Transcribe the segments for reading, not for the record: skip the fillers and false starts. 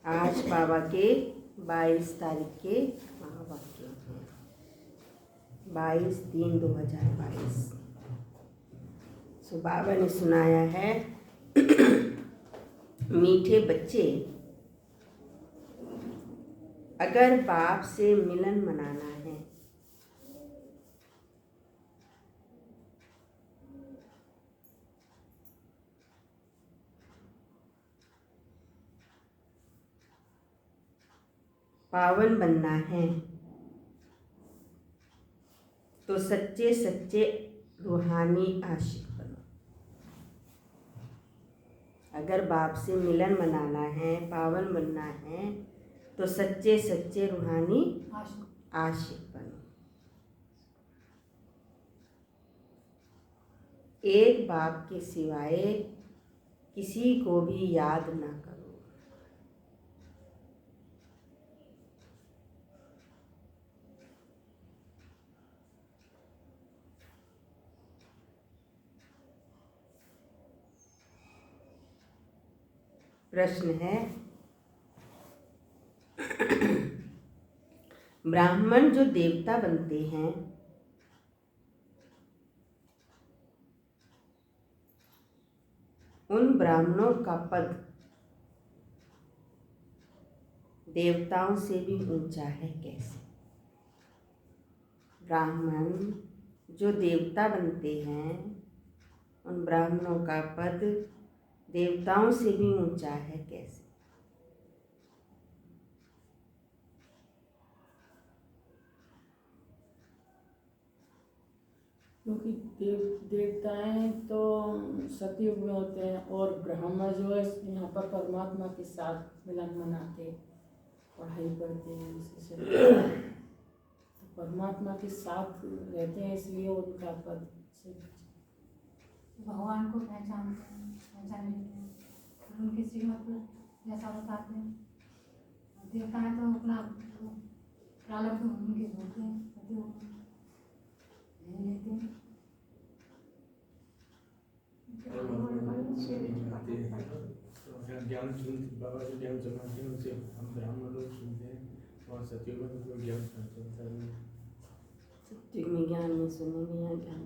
आज बाबा के 22 तारीख के महावाक्य हैं। 22/3/2022। सो बाबा ने सुनाया है मीठे बच्चे, अगर बाप से मिलन मनाना है पावन बनना है तो सच्चे सच्चे रूहानी आशिक बनो। अगर बाप से मिलन मनाना है, पावन बनना है तो सच्चे सच्चे रूहानी आशिक बनो। एक बाप के सिवाय किसी को भी याद ना करो। प्रश्न है, ब्राह्मण जो देवता बनते हैं उन ब्राह्मणों का पद देवताओं से भी ऊंचा है कैसे? ब्राह्मण जो देवता बनते हैं उन ब्राह्मणों का पद देवताओं से भी ऊंचा है कैसे? क्योंकि देवताएं तो सतयुग में होते हैं और ब्रह्मा जो है यहाँ पर परमात्मा के साथ मिलन मनाते, पढ़ाई करते हैं, तो परमात्मा के साथ रहते हैं, इसलिए उनका पद से भगवान को पहचानते हैं, पहचान लेते हैं, उनकी श्रीमत जैसा बताते हैं। देवताएं तो अपना प्रारब्ध उनके होते हैं, लेते हैं। ज्ञान सुनते, बाबा जो ज्ञान सुनाते हैं उनसे हम ब्राह्मण लोग सुनते हैं, और सतयुग में तो ज्ञान सुनते हैं। सतयुग में ज्ञान नहीं सुनेंगे, यहाँ ज्ञान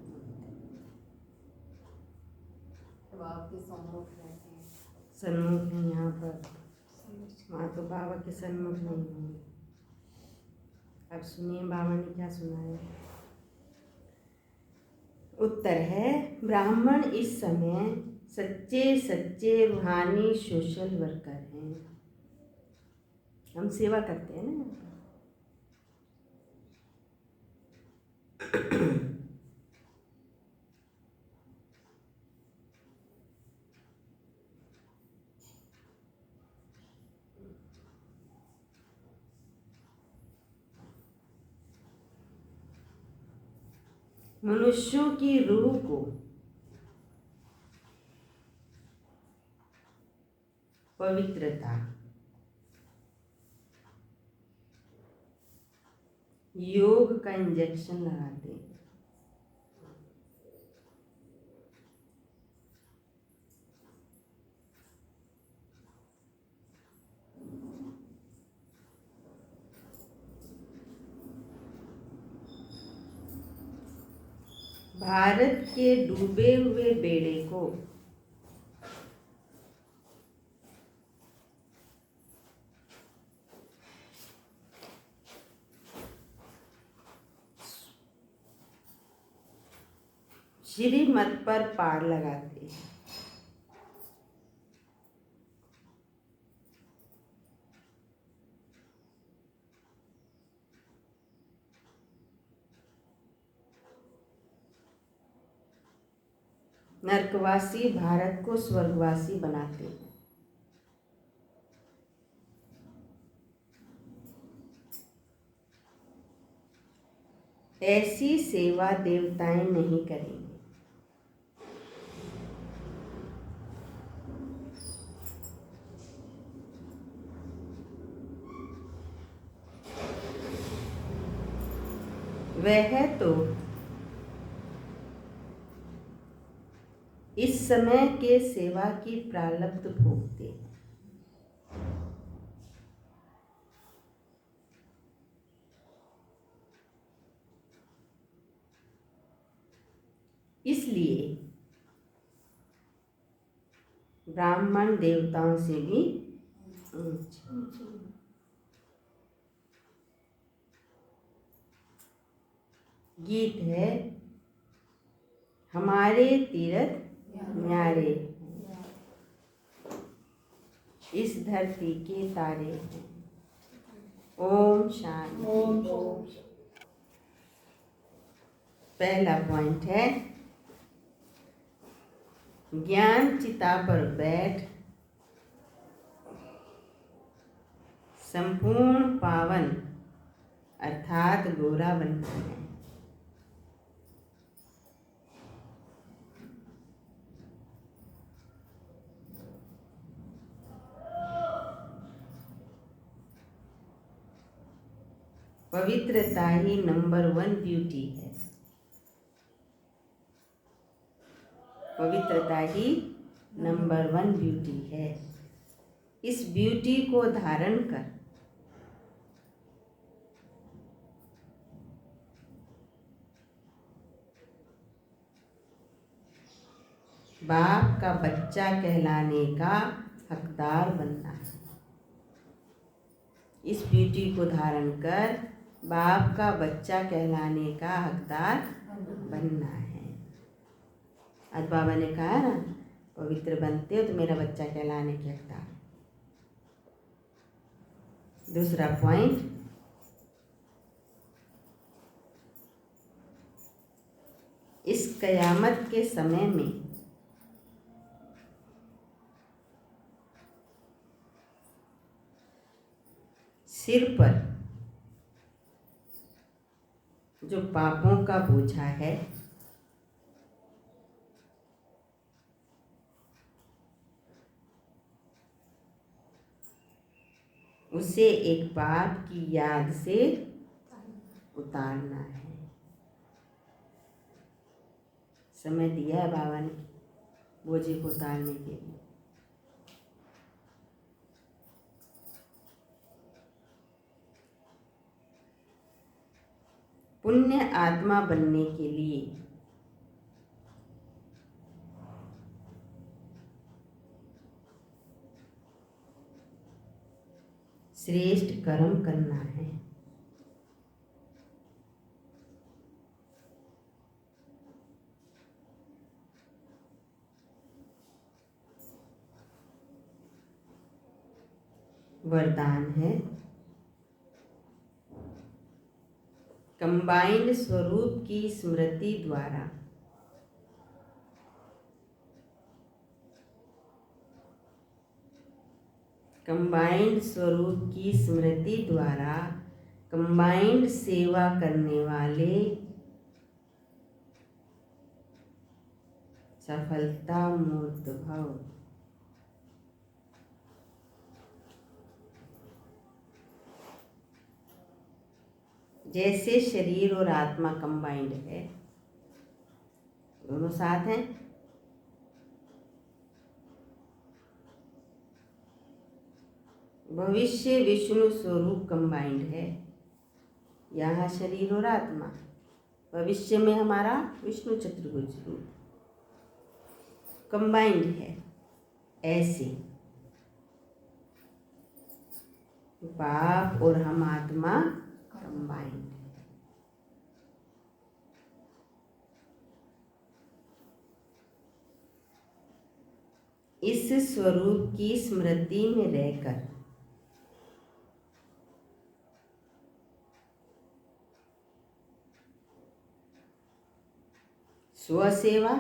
आपके सम्मुख रहते हैं, सन्मुख है यहाँ पर, वहाँ तो बाबा के सन्मुख नहीं होंगे। अब सुनिए बाबा ने क्या सुनाया। उत्तर है, ब्राह्मण इस समय सच्चे सच्चे रूहानी सोशल वर्कर हैं। हम सेवा करते हैं ना। मनुष्यों की रूह को पवित्रता, योग का इंजेक्शन लगाते हैं। भारत के डूबे हुए बेड़े को श्रीमत पर पार लगाते हैं। नरकवासी भारत को स्वर्गवासी बनाते हैं। ऐसी सेवा देवताएं नहीं करेंगे। वह तो इस समय के सेवा की प्रारब्ध भोगते हैं। इसलिए ब्राह्मण देवताओं से भी ऊंचे। गीत है, हमारे तीरथ न्यारे, इस धरती के तारे हैं। ओम शांति। ओम पहला पॉइंट है, ज्ञान चिता पर बैठ संपूर्ण पावन अर्थात गोरा बनना है। पवित्रता ही नंबर 1 ब्यूटी है। पवित्रता ही नंबर 1 ब्यूटी है। इस ब्यूटी को धारण कर बाप का बच्चा कहलाने का हकदार बनना है। इस ब्यूटी को धारण कर बाप का बच्चा कहलाने का हकदार बनना है। आज बाबा ने कहा ना, पवित्र बनते हो तो मेरा बच्चा कहलाने के हकदार। दूसरा पॉइंट, इस कयामत के समय में सिर पर जो पापों का बोझा है उसे एक बाप की याद से उतारना है। समय दिया है बाबा ने बोझे को उतारने के लिए। पुण्य आत्मा बनने के लिए श्रेष्ठ कर्म करना है। वरदान है, कंबाइंड स्वरूप की स्मृति द्वारा कंबाइंड स्वरूप की स्मृति द्वारा कंबाइंड सेवा करने वाले सफलता मूर्त भव। जैसे शरीर और आत्मा कंबाइंड है, दोनों साथ हैं, भविष्य विष्णु स्वरूप कंबाइंड है। यहाँ शरीर और आत्मा, भविष्य में हमारा विष्णु चतुर्भुज रूप कंबाइंड है। ऐसे बाप और हम आत्मा कंबाइंड है। इस स्वरूप की स्मृति में रहकर स्वसेवा,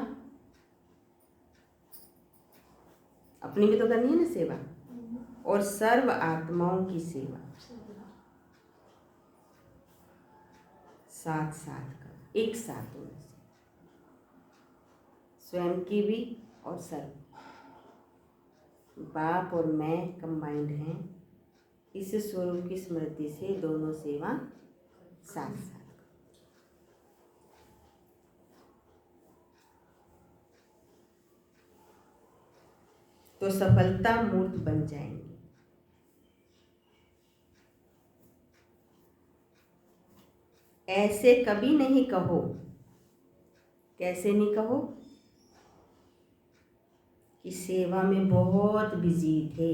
अपनी भी तो करनी है ना सेवा, और सर्व आत्माओं की सेवा साथ साथ कर, एक साथ होने से, स्वयं की भी और सर्व। बाप और मैं कंबाइंड हैं। इस स्वरूप की स्मृति से दोनों सेवा साथ साथ। तो सफलता मूर्त बन जाएंगे। ऐसे कभी नहीं कहो कैसे नहीं कहो कि सेवा में बहुत बिजी थे।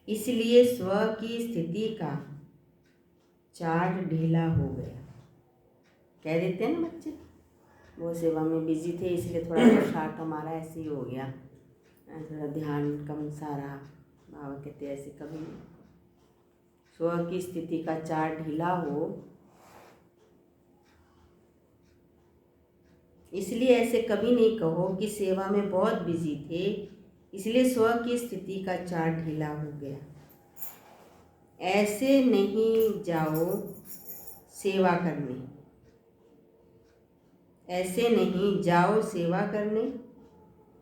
इसलिए स्व की स्थिति का चार्ट ढीला हो गया। कह देते हैं ना बच्चे, वो सेवा में बिजी थे इसलिए थोड़ा पुरुषार्थ हमारा ऐसे ही हो गया, थोड़ा ध्यान कम सारा। बाबा कहते ऐसे कभी नहीं। स्व की स्थिति का चार्ट ढीला हो, इसलिए ऐसे कभी नहीं कहो कि सेवा में बहुत बिजी थे, इसलिए स्व की स्थिति का चार्ट ढीला हो गया। ऐसे नहीं जाओ सेवा करने, ऐसे नहीं जाओ सेवा करने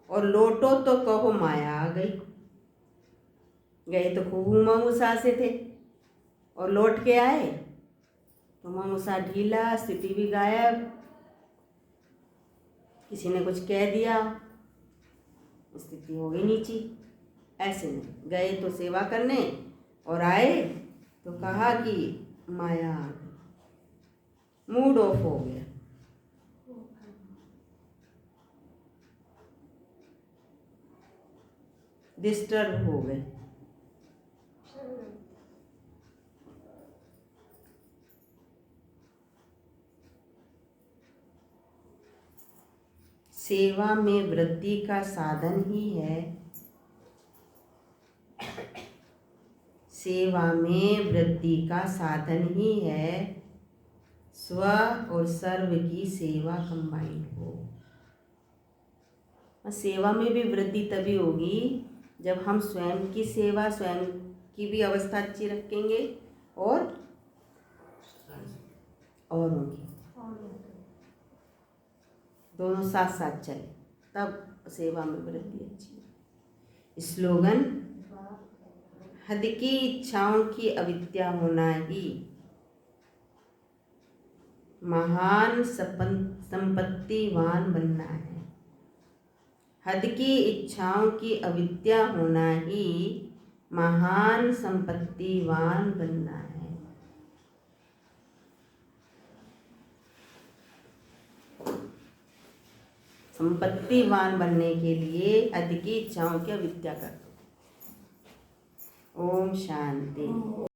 और लौटो तो कहो माया आ गई। गए तो खूब उमा से थे और लौट के आए तो उमा ढीला, स्थिति भी गायब, किसी ने कुछ कह दिया, स्थिति हो गई नीची। ऐसे नहीं, गए तो सेवा करने और आए तो कहा कि माया आ गई, मूड ऑफ हो गया। डिस्टर्ब हो गए। सेवा में वृद्धि का साधन ही है, सेवा में वृद्धि का साधन ही है स्व और सर्व की सेवा कंबाइंड हो। सेवा में भी वृद्धि तभी होगी जब हम स्वयं की सेवा, स्वयं की भी अवस्था अच्छी रखेंगे और औरों की, दोनों साथ साथ चले, तब सेवा में वृद्धि अच्छी है। स्लोगन, हद की इच्छाओं की अविद्या होना ही महान संपत्तिवान बनना है। हद की इच्छाओं की अविद्या होना ही महान संपत्तिवान बनना है। संपत्तिवान बनने के लिए हद की इच्छाओं की अविद्या कर दो। ओम शांति।